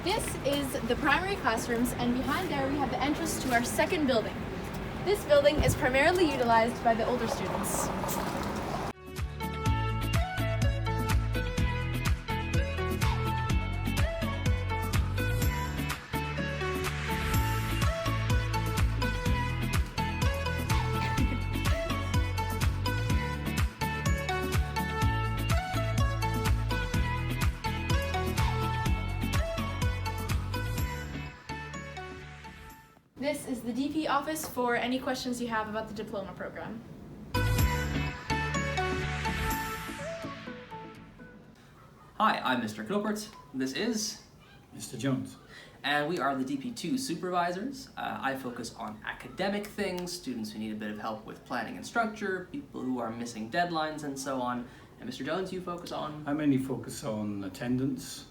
This is the primary classrooms, and behind there we have the entrance to our second building. This building is primarily utilized by the older students. This is the DP office for any questions you have about the diploma program. Hi, I'm Mr. Knoppert. This is Mr. Jones. And we are the DP2 supervisors. I focus on academic things, students who need a bit of help with planning and structure, people who are missing deadlines and so on. And Mr. Jones, you focus on? I mainly focus on attendance,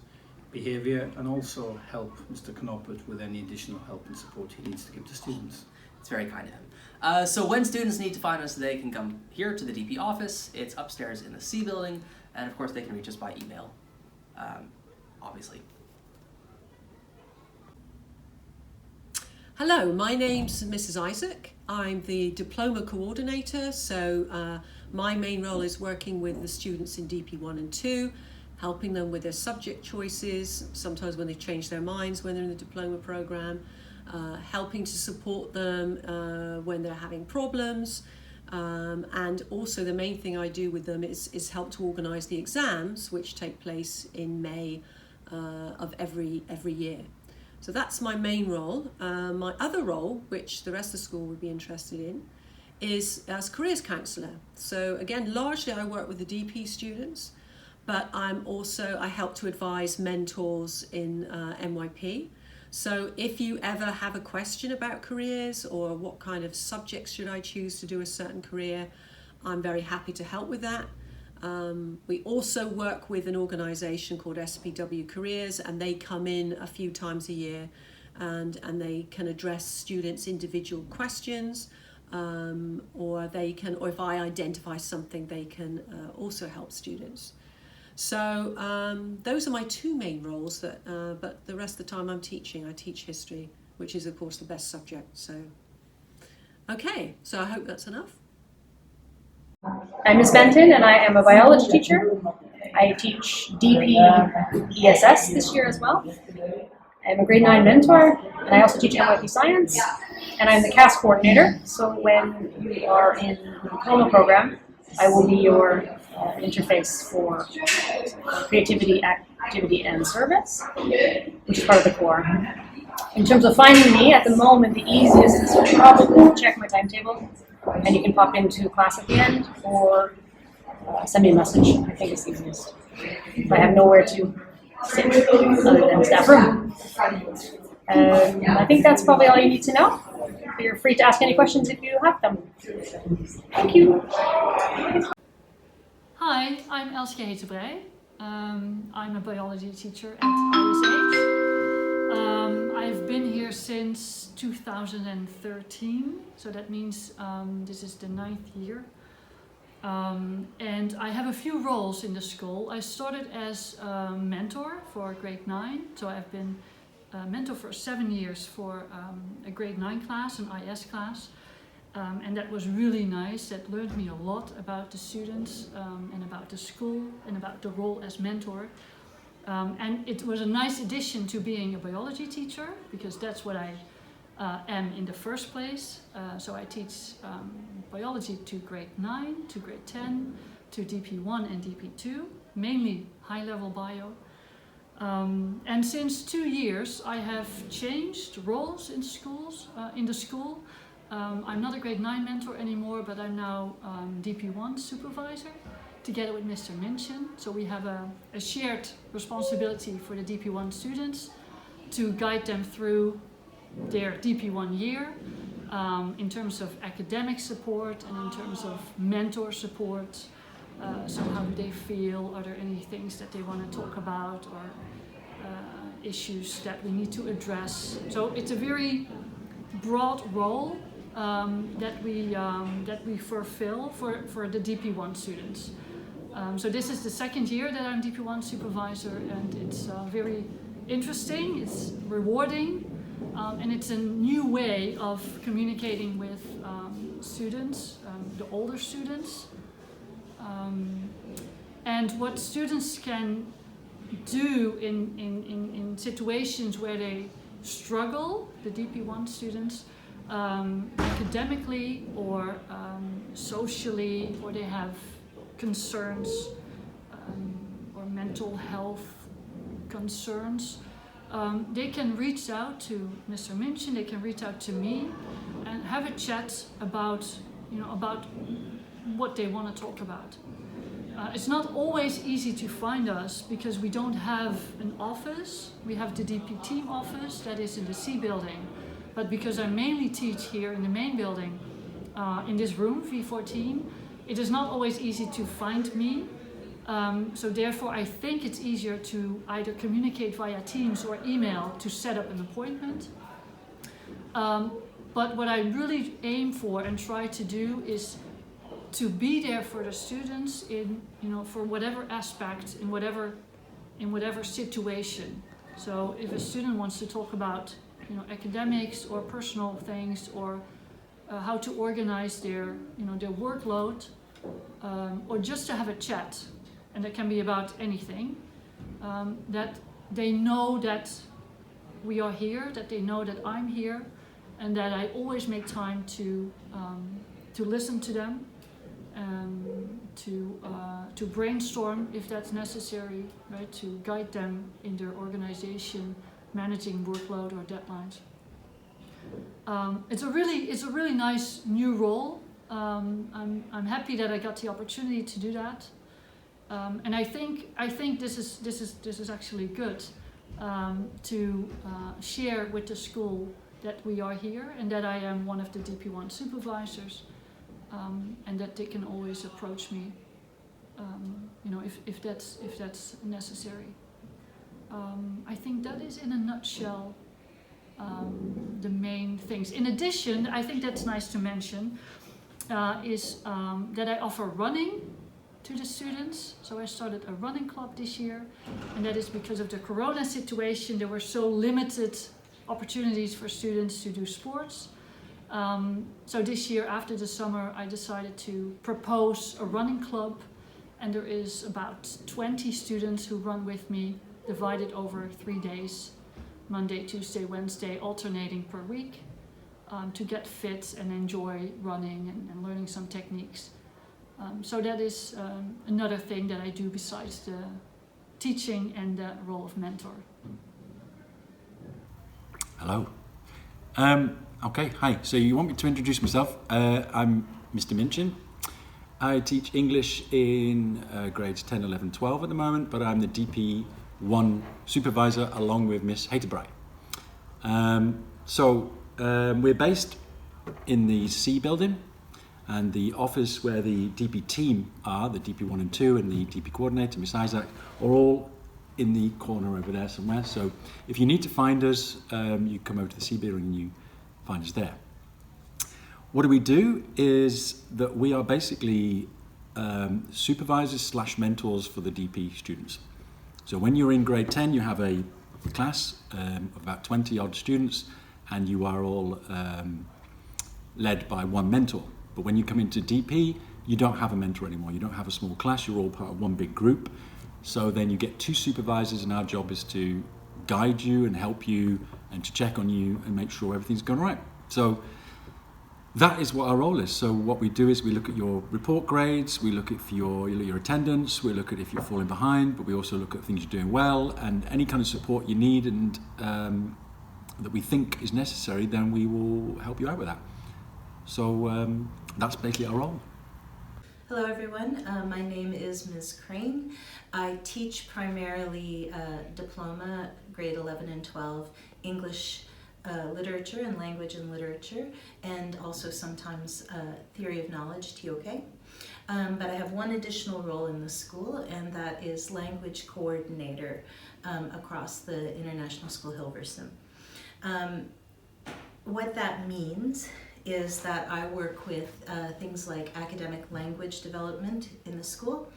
behaviour, and also help Mr. Knoppert with any additional help and support he needs to give to students. It's very kind of him. So when students need to find us, they can come here to the DP office. It's upstairs in the C building, and of course they can reach us by email, obviously. Hello, my name's Mrs. Isaac. I'm the diploma coordinator, so my main role is working with the students in DP1 and 2, helping them with their subject choices, sometimes when they change their minds when they're in the diploma program, helping to support them when they're having problems, and also the main thing I do with them is help to organise the exams, which take place in May of every year. So that's my main role. My other role, which the rest of the school would be interested in, is as careers counsellor. So again, largely I work with the DP students, but I help to advise mentors in NYP. So if you ever have a question about careers or what kind of subjects should I choose to do a certain career, I'm very happy to help with that. We also work with an organisation called SPW Careers, and they come in a few times a year and they can address students' individual questions, or if I identify something, they can also help students. So those are my two main roles, but the rest of the time I'm teaching. I teach history, which is of course the best subject. So, okay, so I hope that's enough. I'm Ms. Benton, and I am a biology teacher. I teach DP ESS this year as well. I'm a grade 9 mentor, and I also teach NYP Science, and I'm the CAS coordinator. So when you are in the diploma program, I will be your interface for creativity, activity, and service, which is part of the core. In terms of finding me, at the moment, the easiest is probably to check my timetable, and you can pop into class at the end, or send me a message. I think it's easiest. If I have nowhere to sit other than staff room. I think that's probably all you need to know. You're free to ask any questions if you have them. Thank you. Hi, I'm Hetebrij. I'm a biology teacher at ISH. I've been here since 2013, so that means this is the 9th year. And I have a few roles in the school. I started as a mentor for grade 9, so I've been a mentor for 7 years for a grade 9 class, an IS class. And that was really nice. That learned me a lot about the students and about the school and about the role as mentor. And it was a nice addition to being a biology teacher, because that's what I am in the first place. So I teach biology to grade 9, to grade 10, to DP1 and DP2, mainly high-level bio. And since 2 years I have changed roles in the school. I'm not a grade 9 mentor anymore, but I'm now DP1 supervisor together with Mr. Minchin. So we have a shared responsibility for the DP1 students to guide them through their DP1 year in terms of academic support and in terms of mentor support. So how do they feel? Are there any things that they want to talk about, or issues that we need to address? So it's a very broad role that we fulfill for the DP1 students. So this is the 2nd year that I'm DP1 supervisor, and it's very interesting, it's rewarding, and it's a new way of communicating with students, the older students. And what students can do in situations where they struggle, the DP1 students, academically or socially, or they have concerns or mental health concerns, they can reach out to Mr. Minchin, they can reach out to me and have a chat about, about what they want to talk about. It's not always easy to find us because we don't have an office. We have the DP team office that is in the C building. But because I mainly teach here in the main building, in this room, V14, it is not always easy to find me. So therefore I think it's easier to either communicate via Teams or email to set up an appointment. But what I really aim for and try to do is to be there for the students in, for whatever aspect, in whatever situation. So if a student wants to talk about, academics or personal things, or how to organize their workload, or just to have a chat, and it can be about anything, that they know that we are here, that they know that I'm here, and that I always make time to listen to them. To brainstorm if that's necessary, right? To guide them in their organization, managing workload or deadlines. It's a really nice new role. I'm happy that I got the opportunity to do that, and I think this is actually good to share with the school that we are here and that I am one of the DP1 supervisors. And that they can always approach me, if that's necessary. I think that is in a nutshell the main things. In addition, I think that's nice to mention is that I offer running to the students. So I started a running club this year, and that is because of the Corona situation. There were so limited opportunities for students to do sports. So this year, after the summer, I decided to propose a running club, and there is about 20 students who run with me, divided over 3 days, Monday, Tuesday, Wednesday, alternating per week, to get fit and enjoy running and learning some techniques. So that is another thing that I do besides the teaching and the role of mentor. Hello. Okay, hi. So you want me to introduce myself? I'm Mr. Minchin. I teach English in grades 10, 11, 12 at the moment, but I'm the DP1 supervisor along with Miss Hetebrij. We're based in the C building, and the office where the DP team are, the DP1 and 2 and the DP coordinator, Miss Isaac, are all in the corner over there somewhere. So if you need to find us, you come over to the C building and you find us there. What we do is that we are basically supervisors / mentors for the DP students. So when you're in grade 10, you have a class of about 20 odd students, and you are all led by one mentor. But when you come into DP, you don't have a mentor anymore. You don't have a small class, you're all part of one big group. So then you get 2 supervisors, and our job is to guide you and help you and to check on you and make sure everything's going right. So that is what our role is. So what we do is we look at your report grades, we look at your attendance, we look at if you're falling behind, but we also look at things you're doing well, and any kind of support you need and that we think is necessary, then we will help you out with that. So that's basically our role. Hello everyone, my name is Ms. Crane. I teach primarily diploma, grade 11 and 12, English literature and language and literature, and also sometimes theory of knowledge, TOK. But I have one additional role in the school, and that is language coordinator across the International School Hilversum. What that means is that I work with things like academic language development in the school.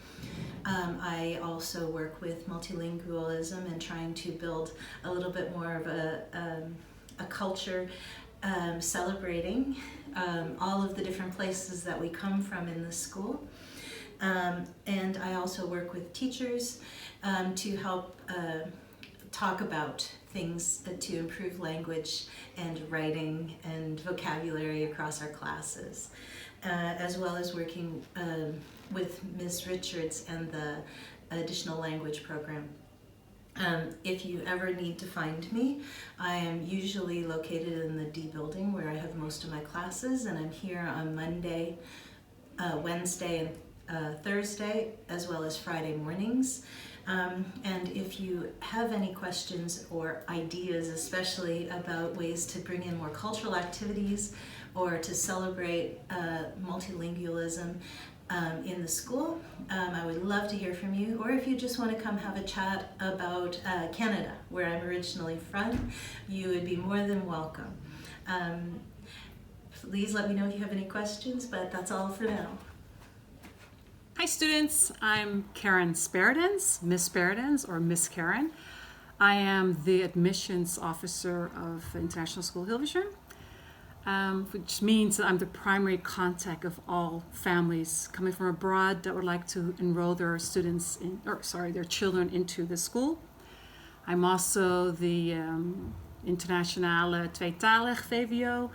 I also work with multilingualism and trying to build a little bit more of a culture celebrating all of the different places that we come from in the school. And I also work with teachers to help talk about things to improve language and writing and vocabulary across our classes, as well as working with Ms. Richards and the additional language program. If you ever need to find me, I am usually located in the D building where I have most of my classes, and I'm here on Monday, Wednesday, and Thursday, as well as Friday mornings. And if you have any questions or ideas, especially about ways to bring in more cultural activities or to celebrate multilingualism in the school, I would love to hear from you. Or if you just want to come have a chat about Canada, where I'm originally from, you would be more than welcome. Please let me know if you have any questions, but that's all for now. Hi students, I'm Karen Sparidaens, Miss Sparidaens or Miss Karen. I am the admissions officer of International School Hetebrij, which means that I'm the primary contact of all families coming from abroad that would like to enroll their students in, their children into the school. I'm also the Internationale Tweetalig VWO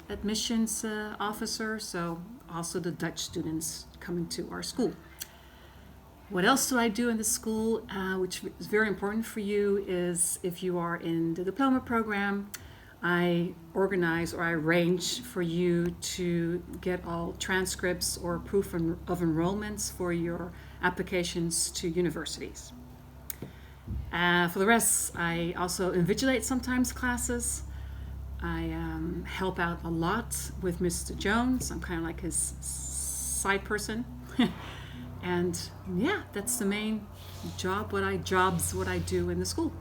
admissions officer, so also the Dutch students coming to our school. What else do I do in the school, which is very important for you, is if you are in the diploma program, I organize or I arrange for you to get all transcripts or proof of enrollments for your applications to universities. For the rest, I also invigilate sometimes classes. I help out a lot with Mr. Jones. I'm kind of like his side person. And yeah, that's the main jobs what I do in the school.